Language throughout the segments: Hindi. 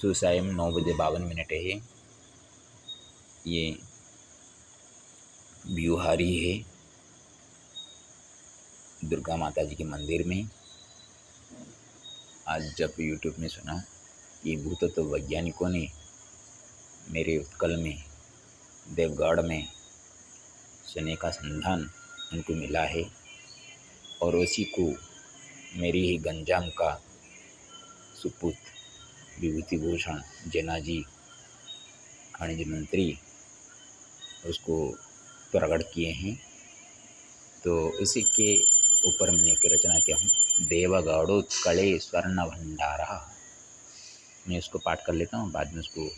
सुसायम 9:52 है। ये ब्यूहारी है दुर्गा माता जी के मंदिर में। आज जब यूट्यूब में सुना कि भूतत्व वैज्ञानिकों ने मेरे उत्कल में देवगढ़ में सोने का संधान उनको मिला है और उसी को मेरी ही गंजाम का सुपुत्र विभूति भूषण जैना जी खनिज मंत्री उसको प्रकट किए हैं, तो उसी के ऊपर मैंने एक रचना किया हूँ, देवगढ़ोत्कले स्वर्ण भंडारा। मैं उसको पाठ कर लेता हूँ, बाद में उसको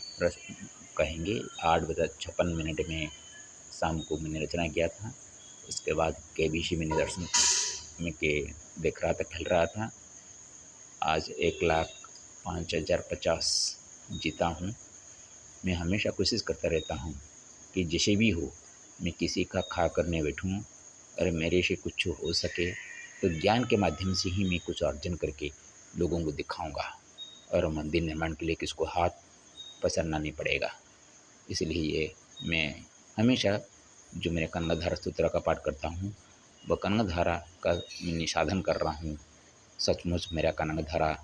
कहेंगे। 8:56 में शाम को मैंने रचना किया था। उसके बाद KBC मैंने दर्शन में के देख रहा था, खेल रहा था। आज 1,05,050 जीता हूँ। मैं हमेशा कोशिश करता रहता हूँ कि जैसे भी हो मैं किसी का खा कर नहीं बैठूँ, और मेरे से कुछ हो सके तो ज्ञान के माध्यम से ही मैं कुछ अर्जन करके लोगों को दिखाऊंगा, और मंदिर निर्माण के लिए किसको हाथ पसरना नहीं पड़ेगा। इसलिए मैं हमेशा जो मेरे कनकधारा स्तोत्र का पाठ करता हूँ, वह कनकधारा का मैं निषाधन कर रहा हूँ। सचमुच मेरा कनकधारा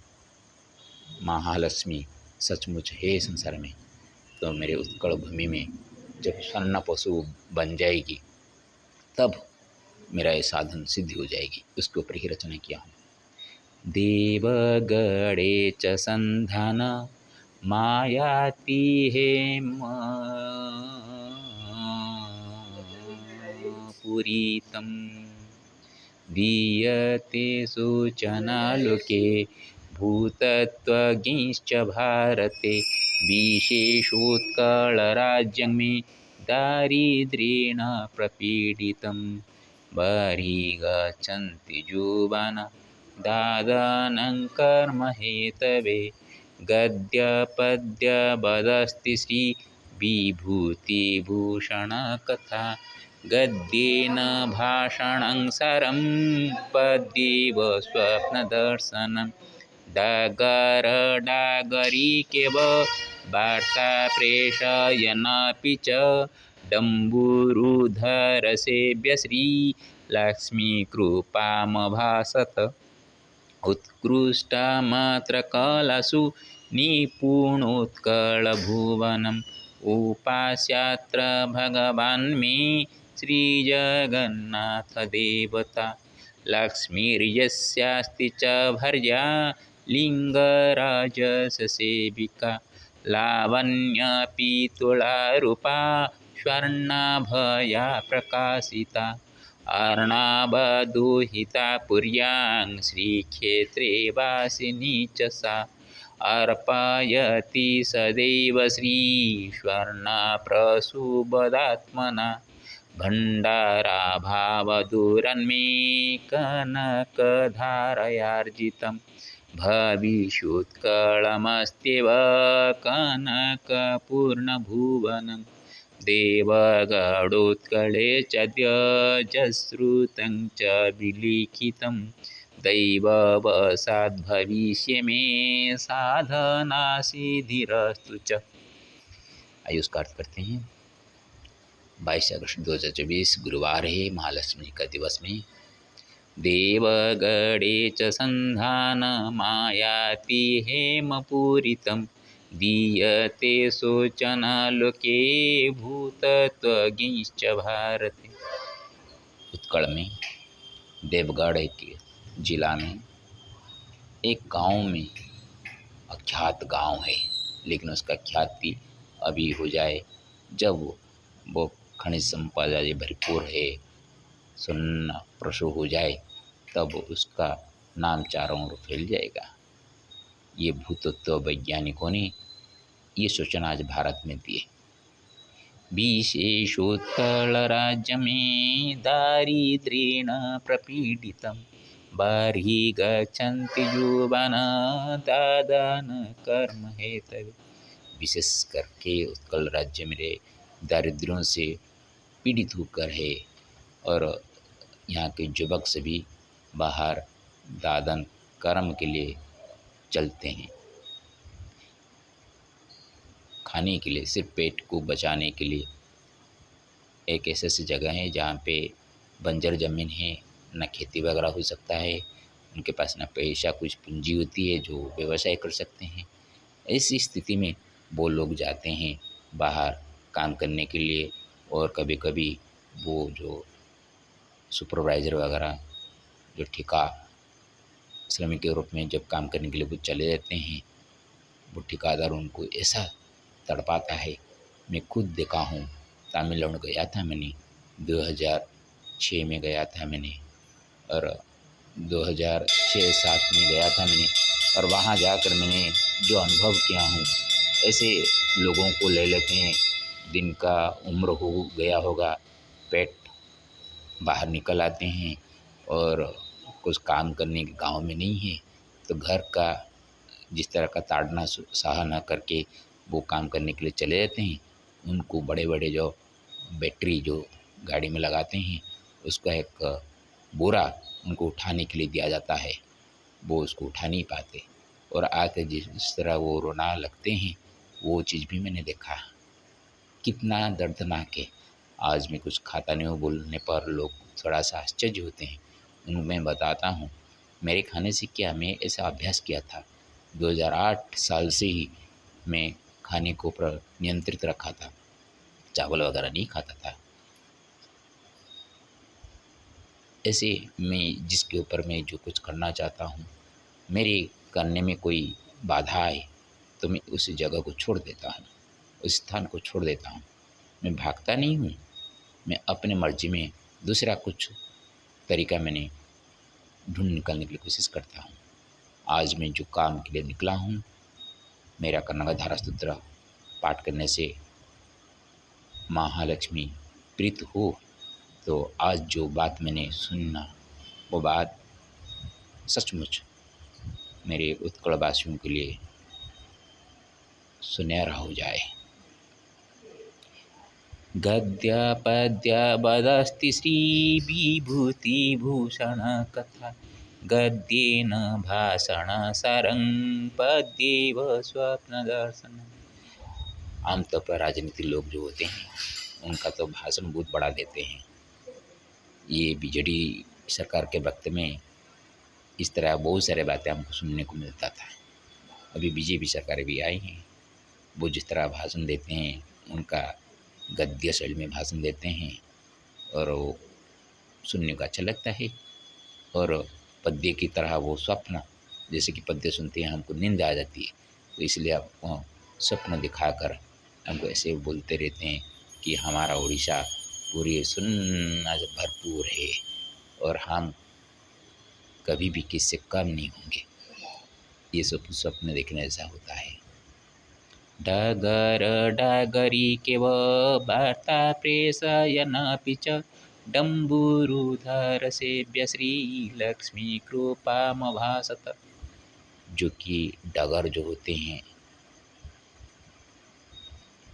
महालक्ष्मी सचमुच है संसार में, तो मेरे उत्कल भूमि में जब स्वर्ण पशु बन जाएगी तब मेरा ये साधन सिद्धि हो जाएगी। उसके ऊपर ही रचना किया हूँ। देवगढ़े च संधान मायाति हेम पुरीतम दीयते सूचनालोके भूतत्वज्ञश्च भारते विशेषोत्कलराज्यं मे दारिद्र्येण प्रपीडितं बहिर्गच्छन्ति जुबाना दादानं कर्म हेतवे गद्यपद्य वदस्ति श्री विभूतिभूषण कथा गद्येन भाषणं सरं पद्येव स्वप्नदर्शनं डागर डागरीकेव वार्ता प्रेषयन्नपि च डम्बुरुधरसेव्य श्रीलक्ष्मीकृपामभासत उत्कृष्टमात्रकलासु निपुणोत्कलभुवनम् उपास्यात्र भगवान् मे श्रीजगन्नाथदेवता लक्ष्मीर्यस्यास्ति च भर्या लिङ्गराजससेविका लावण्यपि तुलारूपा स्वर्णाभया प्रकाशिता अर्णावदुहिता पुर्यां श्रीक्षेत्रे वासिनी च सा अर्पयति सदैव श्रीस्वर्णप्रसूबदात्मना भण्डाराभावदूरन्मे कनकधारयार्जितं भविष्योत्कलमस्त्येव कनकपूर्णभुवनं देवगढ़ोत्कले चाद्यजश्रुतं च विलिखितं दैववशाद्भविष्ये मे साधना सिद्धिरस्तु च। आइए उसका अर्थ करते हैं। 22 अगस्त 2024 गुरुवार है, महालक्ष्मी का दिवस में देवगढ़े च संधान मायाति हेमपूरितं दीयते सूचनालोके भूतत्वज्ञश्च भारते। उत्कल में देवगढ़ के जिला में एक गांव में अख्यात गांव है, लेकिन उसका ख्याति अभी हो जाए जब वो खनिज संपदा से भरपूर है, स्वर्ण प्रसव हो जाए, तब उसका नाम चारों ओर फैल जाएगा। ये भूतत्व वैज्ञानिकों ने ये सूचना आज भारत में दी है। विशेषोत्कल राज्य में दारिद्र्येण प्रपीडितं बहिर्गच्छन्ति युवाना दादान कर्म हेतवे। विशेष करके उत्कल राज्य मेरे दारिद्र्यों से पीड़ित होकर है, और यहाँ के युवक सभी बाहर दादन कर्म के लिए चलते हैं। खाने के लिए, सिर्फ पेट को बचाने के लिए एक ऐसी जगह है जहाँ पे बंजर ज़मीन है, ना खेती वगैरह हो सकता है, उनके पास ना पैसा कुछ पूंजी होती है जो व्यवसाय कर सकते हैं। ऐसी स्थिति में वो लोग जाते हैं बाहर काम करने के लिए, और कभी कभी वो जो सुपरवाइज़र वगैरह जो ठेका श्रमिक के रूप में जब काम करने के लिए वो चले जाते हैं, वो ठेकेदार उनको ऐसा तड़पाता है। मैं खुद देखा हूँ, तमिलनाडु गया था मैंने, 2006 में गया था मैंने, और 2006-07 में गया था मैंने, और वहाँ जाकर मैंने जो अनुभव किया हूँ, ऐसे लोगों को ले लेते हैं, दिन का उम्र हो गया होगा, पेट बाहर निकल आते हैं और कुछ काम करने के गांव में नहीं है, तो घर का जिस तरह का ताड़ना सहा न करके वो काम करने के लिए चले जाते हैं। उनको बड़े बड़े जो बैटरी जो गाड़ी में लगाते हैं, उसका एक बोरा उनको उठाने के लिए दिया जाता है, वो उसको उठा नहीं पाते और आके जिस तरह वो रोना लगते हैं, वो चीज़ भी मैंने देखा। कितना दर्दनाक है। आज मैं कुछ खाता नहीं हूँ बोलने पर लोग थोड़ा सा आश्चर्य होते हैं। उनको मैं बताता हूँ मेरे खाने से क्या, मैं ऐसा अभ्यास किया था 2008 साल से ही मैं खाने को नियंत्रित रखा था, चावल वगैरह नहीं खाता था। ऐसे मैं जिसके ऊपर मैं जो कुछ करना चाहता हूँ, मेरे करने में कोई बाधा आए तो मैं उस जगह को छोड़ देता हूँ, उस स्थान को छोड़ देता हूँ। मैं भागता नहीं हूँ, मैं अपने मर्जी में दूसरा कुछ तरीका मैंने ढूंढ निकालने की कोशिश करता हूँ। आज मैं जो काम के लिए निकला हूँ, मेरा कनकधारा स्तोत्र पाठ करने से महालक्ष्मी प्रीत हो, तो आज जो बात मैंने सुनना, वो बात सचमुच मेरे उत्कलवासियों के लिए सुनहरा हो जाए। गद्य पद्य बदस्ति श्री विभूति भूषण कथा, गद्येन भाषण सरं पद्येव स्वप्न दर्शन। आमतौर पर राजनीतिक लोग जो होते हैं उनका तो भाषण बहुत बड़ा देते हैं। ये बीजेडी सरकार के वक्त में इस तरह बहुत सारे बातें हमको सुनने को मिलता था। अभी बीजेपी सरकार भी आई हैं, वो जिस तरह भाषण देते हैं, उनका गद्य शैली में भाषण देते हैं और वो सुनने को अच्छा लगता है। और पद्य की तरह वो स्वप्न, जैसे कि पद्य सुनते हैं हमको नींद आ जाती है, तो इसलिए आप स्वप्न दिखाकर हमको ऐसे बोलते रहते हैं कि हमारा उड़ीसा पूरी सुनना से भरपूर है और हम कभी भी किससे कम नहीं होंगे। ये सब स्वप्न देखने ऐसा होता है। डगर डगरी केव वार्ता प्रेषयन्नपि च डम्बुरुधर सेव्य श्री लक्ष्मी कृपामभासत। जो कि डगर जो होते हैं,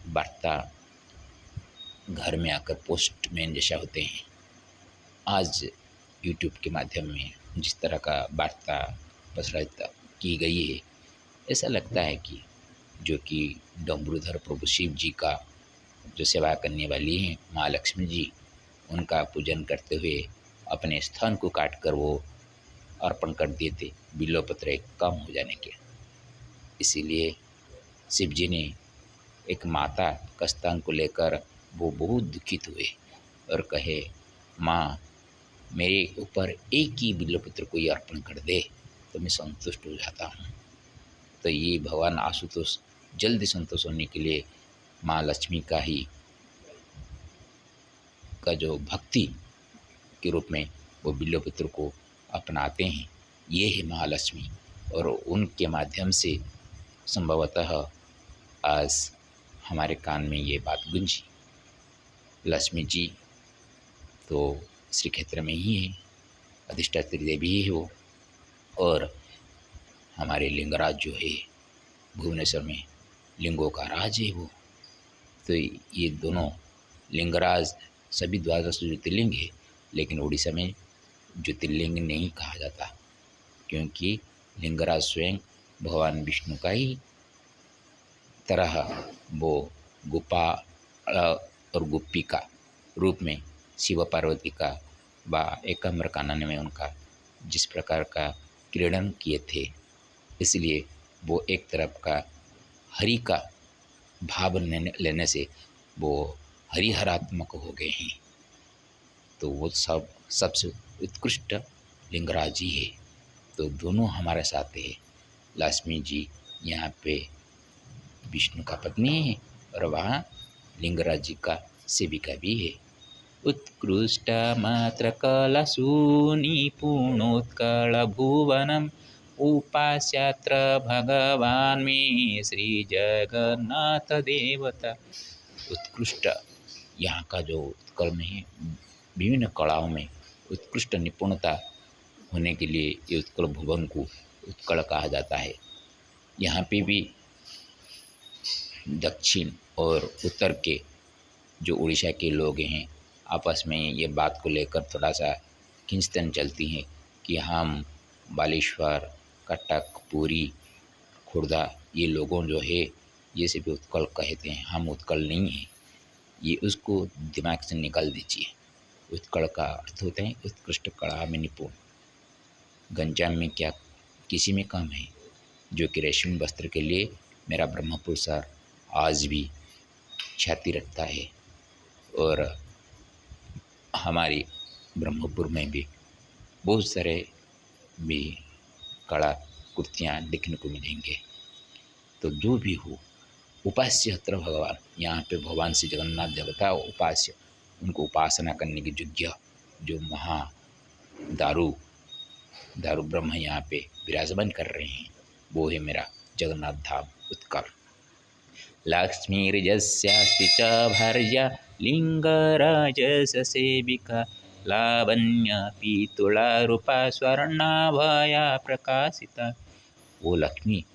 वार्ता घर में आकर पोस्टमैन जैसा होते हैं। आज यूट्यूब के माध्यम में जिस तरह का वार्ता प्रसारित की गई है, ऐसा लगता है कि जो कि डमरूधर प्रभु शिव जी का जो सेवा करने वाली हैं माँ लक्ष्मी जी, उनका पूजन करते हुए अपने स्थान को काट कर वो अर्पण कर दिए थे बिल्वपत्र कम हो जाने के। इसीलिए शिव जी ने एक माता का स्थान को लेकर वो बहुत दुखित हुए और कहे, माँ मेरे ऊपर एक ही बिल्वपत्र कोई अर्पण कर दे तो मैं संतुष्ट हो जाता हूँ। तो ये भगवान आशुतोष जल्दी संतुष्ट होने के लिए माँ लक्ष्मी का ही का जो भक्ति के रूप में वो बिल्वपत्र को अपनाते हैं, ये है महालक्ष्मी। और उनके माध्यम से संभवतः आज हमारे कान में ये बात गूंजी। लक्ष्मी जी तो श्री क्षेत्र में ही है, अधिष्ठात्री देवी है वो, और हमारे लिंगराज जो है भुवनेश्वर में लिंगों का राज है वो। तो ये दोनों लिंगराज सभी द्वादश ज्योतिर्लिंग है, लेकिन उड़ीसा में ज्योतिर्लिंग नहीं कहा जाता, क्योंकि लिंगराज स्वयं भगवान विष्णु का ही तरह वो गोपाल और गोपी का रूप में शिव पार्वती का व एकाम्र कानन में उनका जिस प्रकार का क्रीड़न किए थे, इसलिए वो एक तरफ का हरि का भाव लेने से वो हरिहरात्मक हो गए हैं। तो वो सबसे उत्कृष्ट लिंगराज जी है। तो दोनों हमारे साथ है। लक्ष्मी जी यहाँ पे विष्णु का पत्नी है और वहाँ लिंगराज जी का सेविका भी है। उत्कृष्ट मात्र कलशूनि पूर्णोत्कल भुवनम उपास्यात्र भगवान में श्री जगन्नाथ देवता। उत्कृष्ट यहाँ का जो उत्कल में है, विभिन्न कलाओं में उत्कृष्ट निपुणता होने के लिए ये उत्कल भुवन को उत्कल कहा जाता है। यहाँ पे भी दक्षिण और उत्तर के जो उड़ीसा के लोग हैं आपस में ये बात को लेकर थोड़ा सा खींचतान चलती हैं कि हम बालेश्वर, कटक, पुरी, खुर्दा ये लोगों जो है ये सभी उत्कल कहते हैं, हम उत्कल नहीं हैं। ये उसको दिमाग से निकाल दीजिए। उत्कल का अर्थ होता है उत्कृष्ट कला में निपुण। गंजाम में क्या किसी में कम है, जो कि रेशमी वस्त्र के लिए मेरा ब्रह्मपुर सर आज भी ख्याति रखता है। और हमारी ब्रह्मपुर में भी बहुत सारे भी कला कृतियाँ देखने को मिलेंगे। तो जो भी हो, उपास्य अत्र भगवान, यहाँ पे भगवान श्री जगन्नाथ देवता उपास्य, उनको उपासना करने की योग्य जो दारू ब्रह्म यहाँ पे विराजमान कर रहे हैं, वो है मेरा जगन्नाथ धाम उत्कल। लक्ष्मीर्यस्यास्ति च भार्या लिंगराजस्य सेविका लावण्य पीतुला रूपा स्वर्णाभया प्रकाशिता। वो लक्ष्मी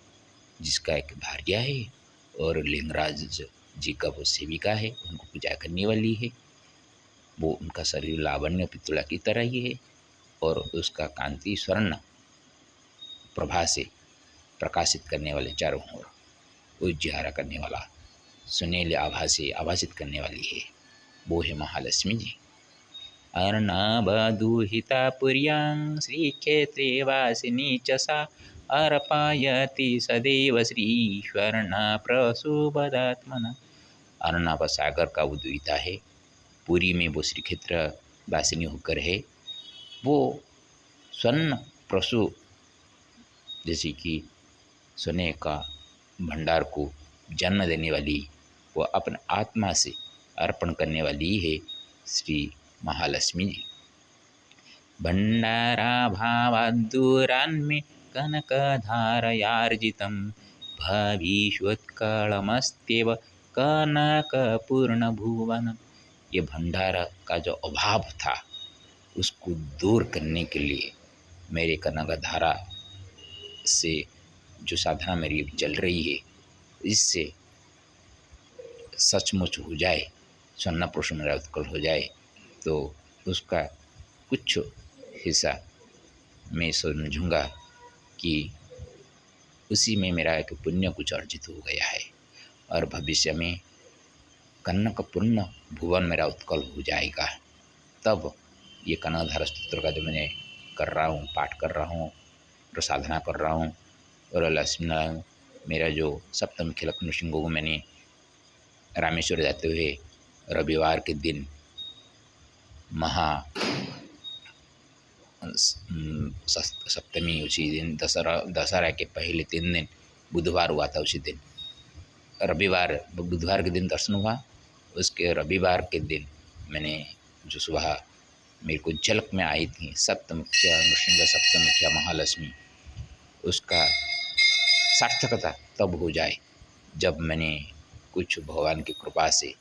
जिसका एक भार्या है और लिंगराज जी का वो सेविका है, उनको पूजा करने वाली है। वो उनका शरीर लावण्य पीतुला की तरह ही है और उसका कांति स्वर्ण प्रभा से प्रकाशित करने वाले चारों ओर उज्जारा करने वाला सुनहले आभा से आभासित करने वाली है, वो है महालक्ष्मी जी। अर्णवदुहिता पुर्यां श्रीक्षेत्रे वासिनी च सा अर्पयति सदैव श्रीश्वर्णा प्रसुबदात्मना। अर्णव सागर का वो दुहिता है, पुरी में वो श्रीक्षेत्र वासिनी होकर है। वो स्वर्ण प्रसु जैसे कि सोने का भंडार को जन्म देने वाली, वो अपने आत्मा से अर्पण करने वाली है श्री महालक्ष्मी जी। भंडारा भावादूरान्मे कनकधारयार्जितं भविष्योत्कलमस्त्येव कनकपूर्णभुवनम्। ये भंडारा का जो अभाव था उसको दूर करने के लिए मेरे कनकधारा से जो साधना मेरी चल रही है, इससे सचमुच हो जाए, स्वर्ण पुरुष मेरा उत्कल हो जाए, तो उसका कुछ हिस्सा मैं समझूंगा कि उसी में मेरा एक पुण्य कुछ अर्जित हो गया है और भविष्य में कनकपूर्ण भुवन मेरा उत्कल हो जाएगा। तब ये कनकधारा स्तोत्र का जो मैंने कर रहा हूँ, पाठ कर रहा हूँ और साधना कर रहा हूँ, और लक्ष्मी नारायण मेरा जो सप्तमुखी लक्ष्मी सिंहों को मैंने रामेश्वर जाते हुए रविवार के दिन सप्तमी उसी दिन दशहरा के पहले 3 दिन बुधवार हुआ था। उसी दिन बुधवार के दिन दर्शन हुआ। उसके रविवार के दिन मैंने जो सुबह मेरे को झलक में आई थी सप्तमुखिया नृसिंह सप्तमुखिया महालक्ष्मी, उसका सार्थकता तब हो जाए जब मैंने कुछ भगवान की कृपा से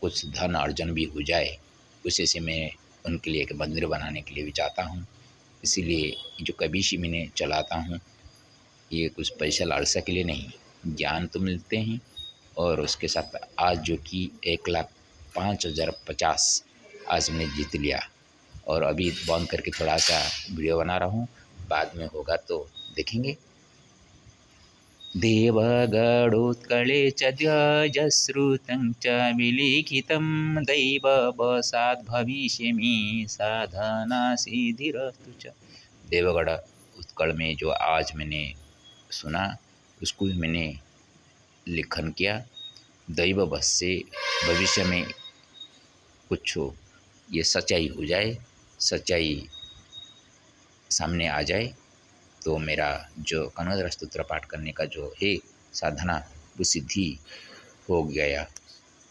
कुछ धन अर्जन भी हो जाए। उसी से मैं उनके लिए एक मंदिर बनाने के लिए भी चाहता हूँ। इसीलिए जो कबीशी मैंने चलाता हूँ ये कुछ पैसा लालसा के लिए नहीं, ज्ञान तो मिलते हैं और उसके साथ आज जो कि 1,05,050 आज मैंने जीत लिया और अभी बंद करके थोड़ा सा वीडियो बना रहा हूँ, बाद में होगा तो देखेंगे। देवगणोत्कले च ध्यजश्रुतं च विलिखितं दैववशात् भविष्यमि साधना सिद्धिरस्तु च। देवगढ़ उत्कल में जो आज मैंने सुना उसको भी मैंने लिखन किया। दैववश से भविष्य में कुछ हो, ये सच्चाई हो जाए, सच्चाई सामने आ जाए तो मेरा जो कनकधारा स्तोत्र पाठ करने का जो है साधना वो सिद्धि हो गया,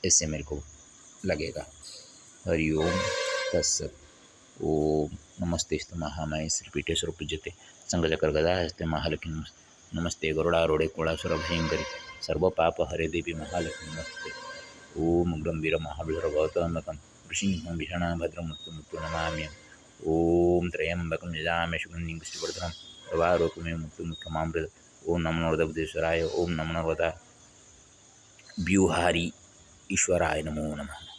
ऐसे मेरे को लगेगा। हरि ओम तत्सत। ओम नमस्तेस्तु महामाये श्रीपीठेश्वर पूज्यते संगचक्र गदाहस्ते महालक्ष्मी नमस्ते गरुड़ारूढ़े कुलासुर भयंकरी सर्वपाप हरे देवी महालक्ष्मी नमस्ते। ओम उग्रं वीर महाबीर गौतमकं ऋषिं भीषणं भद्रं मृत्यु नमाम्यहम्। ओम त्र्यंबकं यजामहे सुगन्धिं पुष्टिवर्धनम् उर्वारुकमिव मृत्युमुख्यमामृतम्। ओम नमो नर्मदेश्वराय। ओम नमो नर्मदा व्यूहारी ईश्वराय नमो नमः।